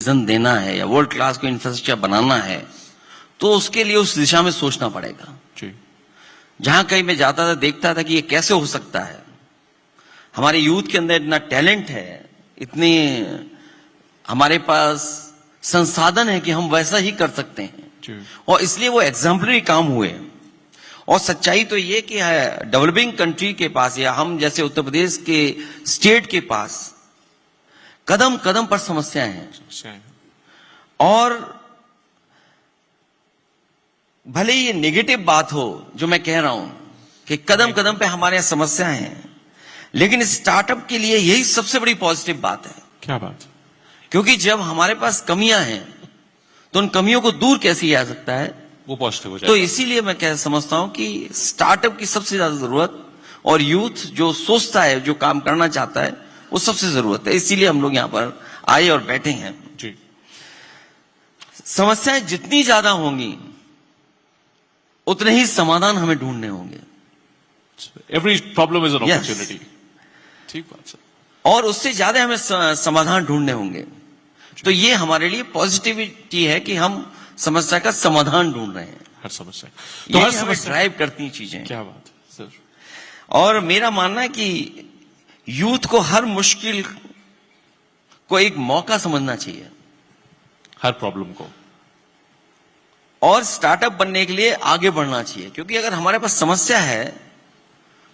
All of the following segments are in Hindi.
विजन देना है या वर्ल्ड क्लास को इंफ्रास्ट्रक्चर बनाना है तो उसके लिए उस दिशा में सोचना पड़ेगा। जहां कहीं मैं जाता था देखता था कि ये कैसे हो सकता है, हमारे यूथ के अंदर इतना टैलेंट है, इतने हमारे पास संसाधन है कि हम वैसा ही कर सकते हैं और इसलिए वो एग्जाम्पलरी काम हुए। और सच्चाई तो ये कि डेवलपिंग कंट्री के पास या हम जैसे उत्तर प्रदेश के स्टेट के पास कदम कदम पर समस्याएं हैं और भले ये नेगेटिव बात हो जो मैं कह रहा हूं कि कदम कदम पे हमारे यहां समस्याएं हैं, लेकिन स्टार्टअप के लिए यही सबसे बड़ी पॉजिटिव बात है। क्या बात? क्योंकि जब हमारे पास कमियां हैं तो उन कमियों को दूर कैसे किया जा सकता है, वो पॉजिटिव हो जाए। तो इसीलिए मैं कह समझता हूं कि स्टार्टअप की सबसे ज्यादा जरूरत और यूथ जो सोचता है, जो काम करना चाहता है, वो सबसे जरूरत है। इसीलिए हम लोग यहां पर आए और बैठे हैं जी। समस्याएं जितनी ज्यादा होंगी उतने ही समाधान हमें ढूंढने होंगे। Every problem is an opportunity. ठीक बात सर। और उससे ज्यादा हमें समाधान ढूंढने होंगे। तो ये हमारे लिए पॉजिटिविटी है कि हम समस्या का समाधान ढूंढ रहे हैं। हर समस्या तो हर समस्या ड्राइव करती चीजें। क्या बात है सर। और मेरा मानना है कि यूथ को हर मुश्किल को एक मौका समझना चाहिए, हर प्रॉब्लम को, और स्टार्टअप बनने के लिए आगे बढ़ना चाहिए। क्योंकि अगर हमारे पास समस्या है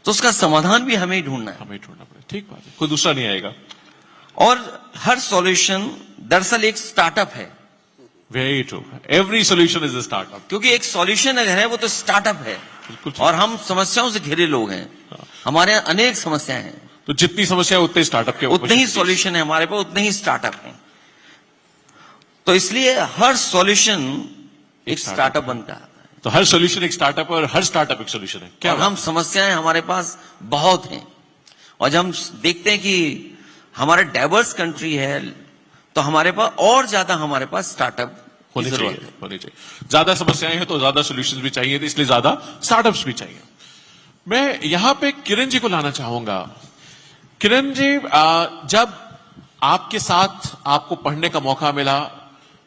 तो उसका समाधान भी हमें ही ढूंढना है। हमें ढूंढना पड़ेगा। ठीक बात है, कोई दूसरा नहीं आएगा। और हर सॉल्यूशन दरअसल एक स्टार्टअप है। Very true. Every solution is a startup. क्योंकि एक सॉल्यूशन अगर है वो तो स्टार्टअप है। और हम समस्याओं से घिरे लोग हैं। हमारे यहाँ अनेक समस्याएं हैं। तो जितनी समस्या उतने स्टार्टअप के उतने ही सॉल्यूशन है हमारे पास, उतने ही स्टार्टअप है। तो इसलिए हर सॉल्यूशन एक स्टार्टअप बनता है। तो हर सॉल्यूशन एक स्टार्टअप और हर स्टार्टअप एक सॉल्यूशन है। क्या हम समस्याएं हमारे पास बहुत हैं और जब हम देखते हैं कि हमारा डाइवर्स कंट्री है तो हमारे पास और ज्यादा हमारे पास स्टार्टअप होने चाहिए। ज्यादा समस्याएं हैं तो ज्यादा सॉल्यूशंस भी चाहिए, तो इसलिए ज्यादा स्टार्टअप्स भी चाहिए। मैं यहां पे किरण जी को लाना चाहूंगा। किरण जी, जब आपके साथ आपको पढ़ने का मौका मिला,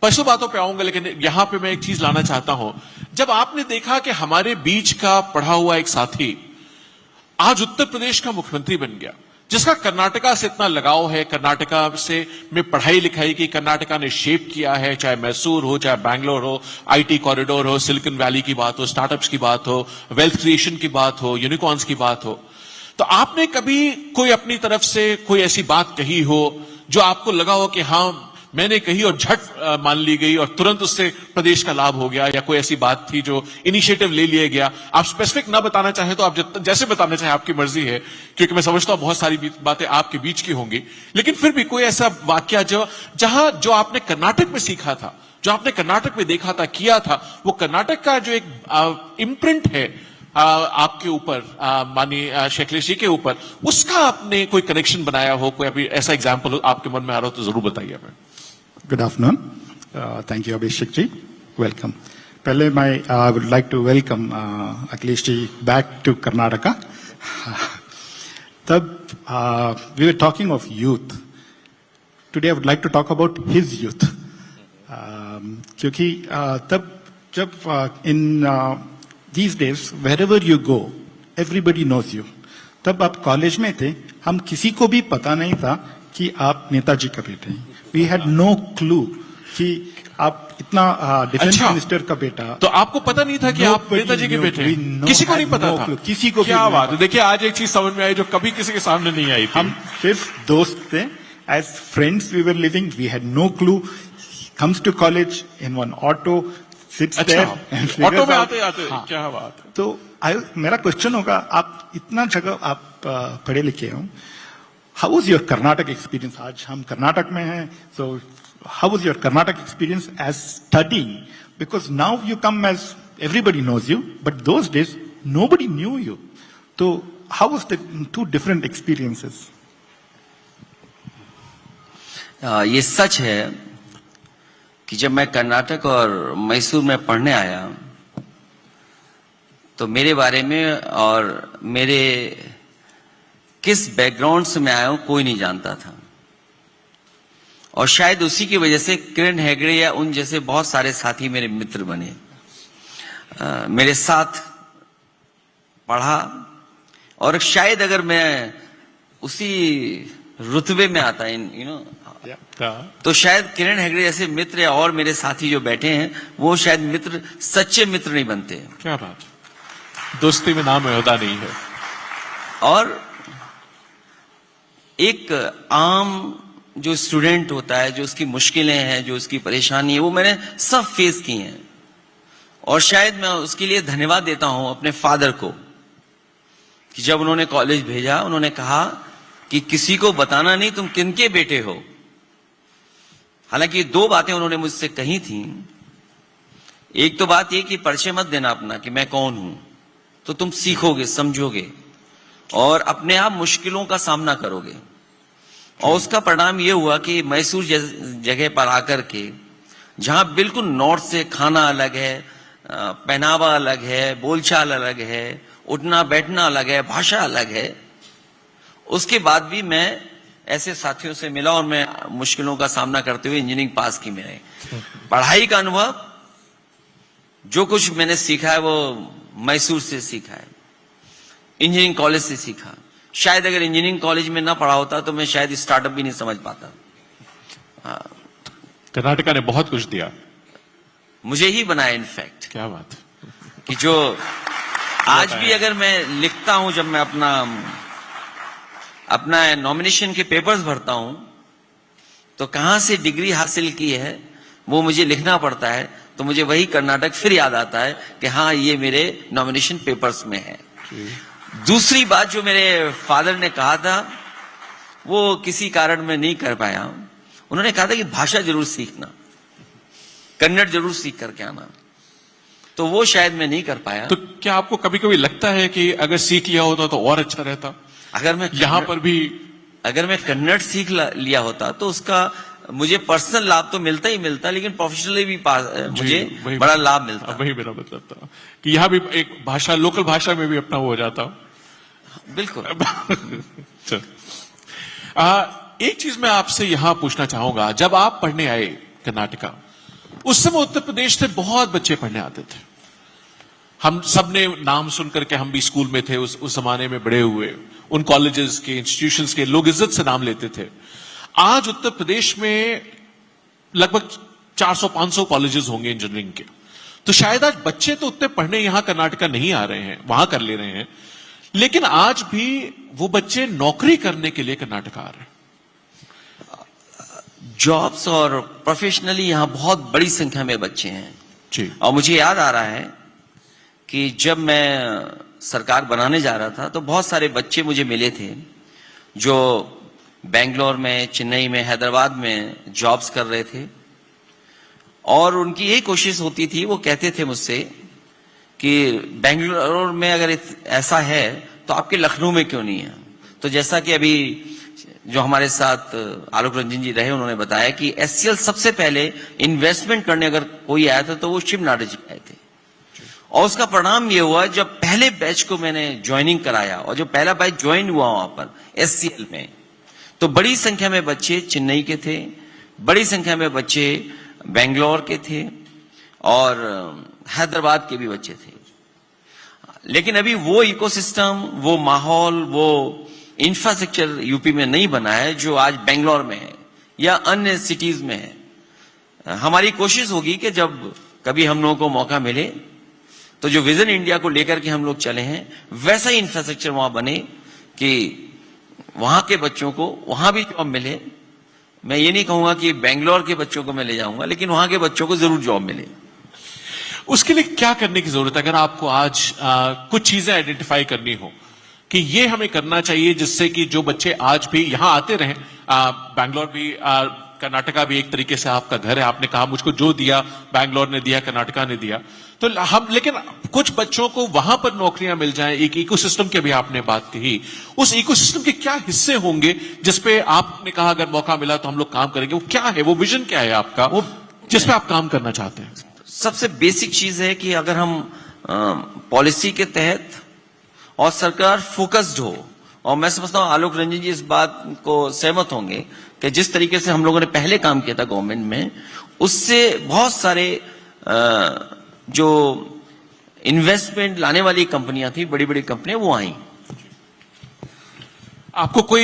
पशु बातों पे आऊंगा, लेकिन यहां पे मैं एक चीज लाना चाहता हूं। जब आपने देखा कि हमारे बीच का पढ़ा हुआ एक साथी आज उत्तर प्रदेश का मुख्यमंत्री बन गया, जिसका कर्नाटका से इतना लगाव है, कर्नाटका से में पढ़ाई लिखाई की कर्नाटका ने शेप किया है, चाहे मैसूर हो, चाहे बैंगलोर हो, आईटी कॉरिडोर हो, सिलिकॉन वैली की बात हो, स्टार्टअप्स की बात हो, वेल्थ क्रिएशन की बात हो, यूनिकॉर्न्स की बात हो, तो आपने कभी कोई अपनी तरफ से कोई ऐसी बात कही हो जो आपको लगा हो कि हाँ मैंने कही और झट मान ली गई और तुरंत उससे प्रदेश का लाभ हो गया, या कोई ऐसी बात थी जो इनिशिएटिव ले लिया गया? आप स्पेसिफिक ना बताना चाहे तो आप जैसे बताना चाहे आपकी मर्जी है, क्योंकि मैं समझता हूं बहुत सारी बातें आपके बीच की होंगी, लेकिन फिर भी कोई ऐसा वाक्य जो आपने कर्नाटक में सीखा था, जो आपने कर्नाटक में देखा था, किया था, वो कर्नाटक का जो एक इम्प्रिंट है आपके ऊपर, माननीय शेखलेश जी के ऊपर, उसका आपने कोई कनेक्शन बनाया हो, कोई अभी ऐसा एग्जाम्पल आपके मन में आ रहा हो तो जरूर बताइए हमें। Good afternoon. Thank you, Abhishek ji. Welcome. पहले I would like to welcome Akhilesh ji back to Karnataka. तब we were talking of youth. Today I would like to talk about his youth. क्योंकि तब जब in these days wherever you go, everybody knows you. तब आप कॉलेज में थे, हम किसी को भी पता नहीं था कि आप नेताजी का बेटे हैं। We had no clue कि आप इतना डिफेंस मिनिस्टर का बेटा। तो आपको पता नहीं था कि आप नेताजी के बेटे हैं? किसी को नहीं पता था? किसी को। क्या बात है। देखिए आज एक चीज समझ में आई जो कभी किसी के सामने नहीं आई थी। हम सिर्फ दोस्त थे, as friends we were living, we had no clue. Comes to college in one auto, sits there, auto में आते आते। क्या बात है। तो मेरा क्वेश्चन होगा, आप इतना जगह आप पढ़े लिखे हो, how was your Karnataka experience? आज हम कर्नाटक में हैं, so how was your Karnataka experience as studying? Because now you come as everybody knows you, but those days nobody knew you. तो how was the two different experiences? ये सच है कि जब मैं कर्नाटक और मैसूर में पढ़ने आया तो मेरे बारे में और मेरे किस बैकग्राउंड से मैं आया हूं कोई नहीं जानता था। और शायद उसी की वजह से किरण हेगड़े या उन जैसे बहुत सारे साथी मेरे मित्र बने, मेरे साथ पढ़ा। और शायद अगर मैं उसी रुतबे में आता तो शायद किरण हेगड़े जैसे मित्र या और मेरे साथी जो बैठे हैं वो शायद मित्र, सच्चे मित्र नहीं बनते। क्या बात, दोस्ती में नाम होता नहीं है। और एक आम जो स्टूडेंट होता है, जो उसकी मुश्किलें हैं, जो उसकी परेशानी है, वो मैंने सब फेस की हैं। और शायद मैं उसके लिए धन्यवाद देता हूं अपने फादर को कि जब उन्होंने कॉलेज भेजा, उन्होंने कहा कि किसी को बताना नहीं तुम किनके बेटे हो। हालांकि 2 बातें उन्होंने मुझसे कही थी। एक तो बात ये कि परिचय मत देना अपना कि मैं कौन हूं, तो तुम सीखोगे, समझोगे और अपने आप मुश्किलों का सामना करोगे। और उसका परिणाम ये हुआ कि मैसूर जगह पर आकर के, जहां बिल्कुल नॉर्थ से खाना अलग है, पहनावा अलग है, बोलचाल अलग है, उठना बैठना अलग है, भाषा अलग है, उसके बाद भी मैं ऐसे साथियों से मिला और मैं मुश्किलों का सामना करते हुए इंजीनियरिंग पास की। मैंने पढ़ाई का अनुभव, जो कुछ मैंने सीखा है वो मैसूर से सीखा है, इंजीनियरिंग कॉलेज से सीखा। शायद अगर इंजीनियरिंग कॉलेज में ना पढ़ा होता तो मैं शायद स्टार्टअप भी नहीं समझ पाता। कर्नाटका ने बहुत कुछ दिया, मुझे ही बनाया इनफैक्ट। क्या बात कि जो आज भी अगर मैं लिखता हूं, जब मैं अपना नॉमिनेशन के पेपर्स भरता हूं तो कहां से डिग्री हासिल की है वो मुझे लिखना पड़ता है, तो मुझे वही कर्नाटक फिर याद आता है कि हाँ ये मेरे नॉमिनेशन पेपर्स में है। दूसरी बात जो मेरे फादर ने कहा था वो किसी कारण में नहीं कर पाया। उन्होंने कहा था कि भाषा जरूर सीखना, कन्नड़ जरूर सीख करके आना, तो वो शायद मैं नहीं कर पाया। तो क्या आपको कभी कभी लगता है कि अगर सीख लिया होता तो और अच्छा रहता? अगर मैं यहां पर भी अगर मैं कन्नड़ सीख लिया होता तो उसका मुझे पर्सनल लाभ तो मिलता ही मिलता, लेकिन प्रोफेशनली भी मुझे बड़ा लाभ मिलता। वही मेरा मतलब था कि यहां भी एक भाषा, लोकल भाषा में भी अपना वो हो जाता। बिल्कुल। एक चीज मैं आपसे यहां पूछना चाहूंगा, जब आप पढ़ने आए कर्नाटका, उस समय उत्तर प्रदेश से बहुत बच्चे पढ़ने आते थे। हम सब ने नाम सुन करके, हम भी स्कूल में थे उस जमाने में बड़े हुए, उन कॉलेजेस के, इंस्टीट्यूशंस के लोग इज्जत से नाम लेते थे। आज उत्तर प्रदेश में लगभग 400-500 कॉलेजेस होंगे इंजीनियरिंग के। तो शायद आज बच्चे तो उतने पढ़ने यहां कर्नाटका नहीं आ रहे हैं, वहां कर ले रहे हैं, लेकिन आज भी वो बच्चे नौकरी करने के लिए कर्नाटका आ रहे हैं। जॉब्स और प्रोफेशनली यहां बहुत बड़ी संख्या में बच्चे हैं जी। और मुझे याद आ रहा है कि जब मैं सरकार बनाने जा रहा था तो बहुत सारे बच्चे मुझे मिले थे जो बेंगलोर में, चेन्नई में, हैदराबाद में जॉब्स कर रहे थे। और उनकी यही कोशिश होती थी, वो कहते थे मुझसे कि बेंगलोर में अगर ऐसा है तो आपके लखनऊ में क्यों नहीं है। तो जैसा कि अभी जो हमारे साथ आलोक रंजन जी रहे, उन्होंने बताया कि एचसीएल सबसे पहले इन्वेस्टमेंट करने अगर कोई आया था तो वो शिवनाडे जी आए थे। और उसका परिणाम ये हुआ, जब पहले बैच को मैंने ज्वाइनिंग कराया और जो पहला बैच ज्वाइन हुआ वहां पर एचसीएल में, तो बड़ी संख्या में बच्चे चेन्नई के थे, बड़ी संख्या में बच्चे बेंगलोर के थे और हैदराबाद के भी बच्चे थे। लेकिन अभी वो इकोसिस्टम, वो माहौल, वो इंफ्रास्ट्रक्चर यूपी में नहीं बना है जो आज बेंगलोर में है या अन्य सिटीज में है। हमारी कोशिश होगी कि जब कभी हम लोगों को मौका मिले तो जो विजन इंडिया को लेकर के हम लोग चले हैं, वैसा ही इंफ्रास्ट्रक्चर वहां बने कि वहां के बच्चों को वहां भी जॉब मिले। मैं ये नहीं कहूंगा कि बेंगलोर के बच्चों को मैं ले जाऊंगा, लेकिन वहां के बच्चों को जरूर जॉब मिले। उसके लिए क्या करने की जरूरत है? अगर आपको आज कुछ चीजें आइडेंटिफाई करनी हो कि ये हमें करना चाहिए जिससे कि जो बच्चे आज भी यहां आते रहें, बैंगलोर भी, कर्नाटका भी एक तरीके से आपका घर है। आपने कहा मुझको जो दिया बैंगलोर ने दिया, कर्नाटका ने दिया, तो हम, लेकिन कुछ बच्चों को वहां पर नौकरियां मिल जाएं। एक इकोसिस्टम की भी आपने बात कही, उस इकोसिस्टम के क्या हिस्से होंगे जिसपे आपने कहा अगर मौका मिला तो हम लोग काम करेंगे? वो क्या है, वो विजन क्या है आपका, वो जिसपे आप काम करना चाहते हैं? सबसे बेसिक चीज है कि अगर हम पॉलिसी के तहत और सरकार फोकस्ड हो और मैं समझता हूं आलोक रंजन जी इस बात को सहमत होंगे कि जिस तरीके से हम लोगों ने पहले काम किया था गवर्नमेंट में, उससे बहुत सारे जो इन्वेस्टमेंट लाने वाली कंपनियां थी, बड़ी बड़ी कंपनियां, वो आई। आपको कोई